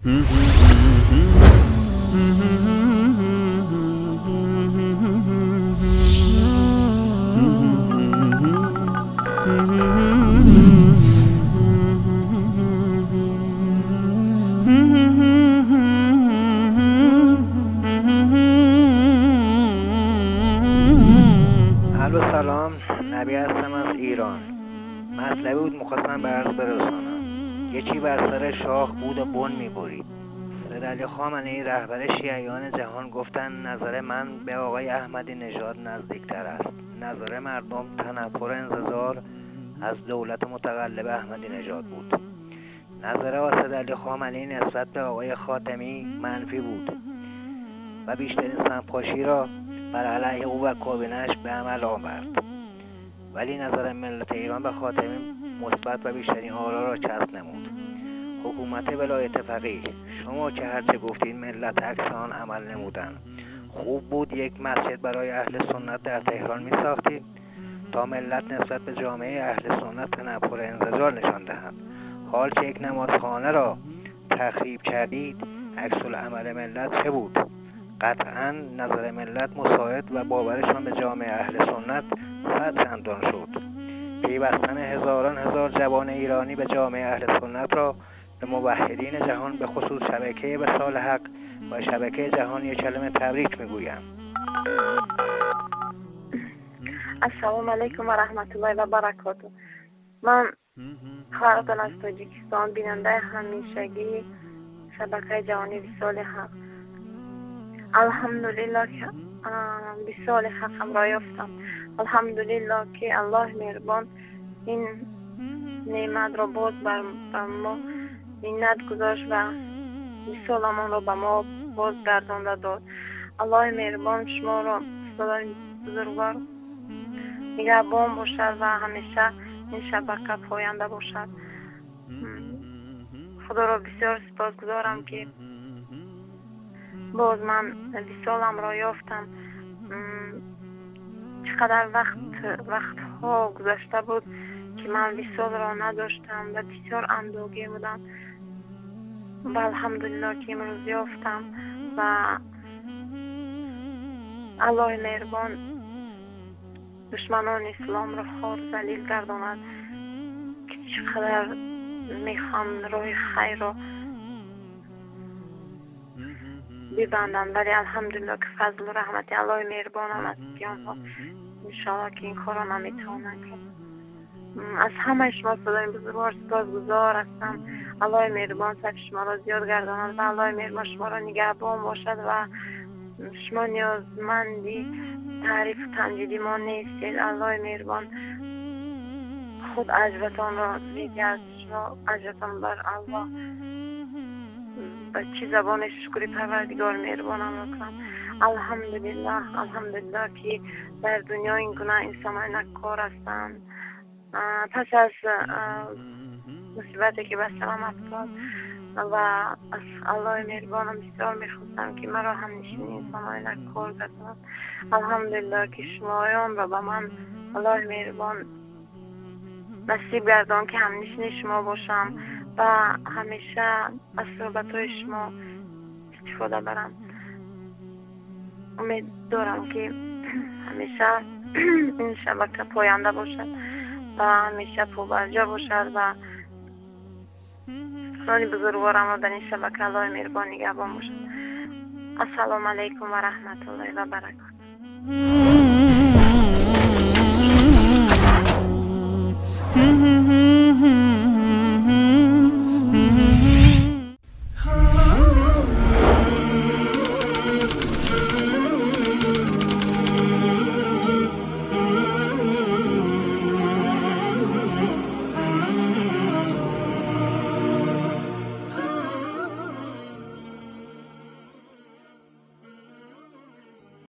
الو سلام، نبی هستم از ایران. مطلبی بود میخواستم به عرض برسانم. یه چی بر سر شاخ بود و بن میبرید. سید علی خامنه‌ای رهبر شیعیان جهان گفتن نظر من به آقای احمدی نژاد نزدیکتر است. نظر مردم تنفر انتظار از دولت متقلب احمدی نژاد بود. نظر سید علی خامنه‌ای نسبت به آقای خاتمی منفی بود و بیشترین سمپاشی را بر علیه او و کابینه‌اش به عمل آورد. ولی نظر ملت ایران به خاتمی مثبت و بیشترین آرا را چسب نمود. حکومت ولایت فقیه، شما که هرچه گفتید ملت عکس آن عمل نمودند. خوب بود یک مسجد برای اهل سنت در تهران می ساختید تا ملت نسبت به جامعه اهل سنت تنفر انزجار نشان دهند. حال که یک نمازخانه را تخریب کردید، عکس العمل ملت چه بود؟ قطعا نظر ملت مساعد و باورشان به جامعه اهل سنت 100 چندان شد. پیوستن هزاران هزار جوان ایرانی به جامعه اهل سنت را به موحدین جهان به خصوص شبکه وصال حق و شبکه جهانی کلمه تبریک میگویم. السلام علیکم و رحمت الله و برکاته. من خواهرتان از تاجیکستان، بیننده همیشگی شبکه جهانی وصال حق. الحمدلله که وصال حقم را یافتم. الحمدلله که الله مهربان این نعمت را باز بر ما منت گذاشت و وصالمان را به ما باز گردانده داد. الله مهربان شما را خدای بزرگوار نگهبان باشد و همیشه این شبکه پاینده باشد. خدا را بسیار سپاسگزارم که باز من وصالم را یافتم. چقدر وقت ها گذشته بود که من وصال را نداشتم و بسیار اندوهگین بودم و الحمدلله که امروز یافتم و الله مهربان دشمنان اسلام را خار ذلیل گرداند که چقدر میخوام راه خیر را ببندن، ولی الحمدلله که فضل و رحمت الله مهربان هم است که آنها انشاءالله که این کار را نمیتونن کرد. از همه شما خدای بزرگوار سپاسگزار هستم. الله مهربان صف شما را زیاد گرداند و الله مهربان شما را نگهبان باشد و شما نیازمندی تعریف و تمجید ما نیستید. الله مهربان خود اجرتان را میگرد. شما اجرتان بر الله به چی زبان شکری پروردگار مهربانم را کنم. الحمدلله که در دنیا این گناه انسان نکار هستند. پس از مصیبتی که به سرم افتاد و از الله مهربانم بسیار میخواستم که مرا همنشین انسان نکار گرداند. الحمدلله که شمایان را به من الله مهربان نصیب گردان که همنشین شما باشم و همیشه از صحبت‌های شما استفاده برم. امید دارم که همیشه این شبکه پاینده باشد و همیشه پابرجا باشد و سران بزرگوارم را در این شبکه الله مهربان نگهبان باشد. السلام علیکم و رحمت الله و برکاته.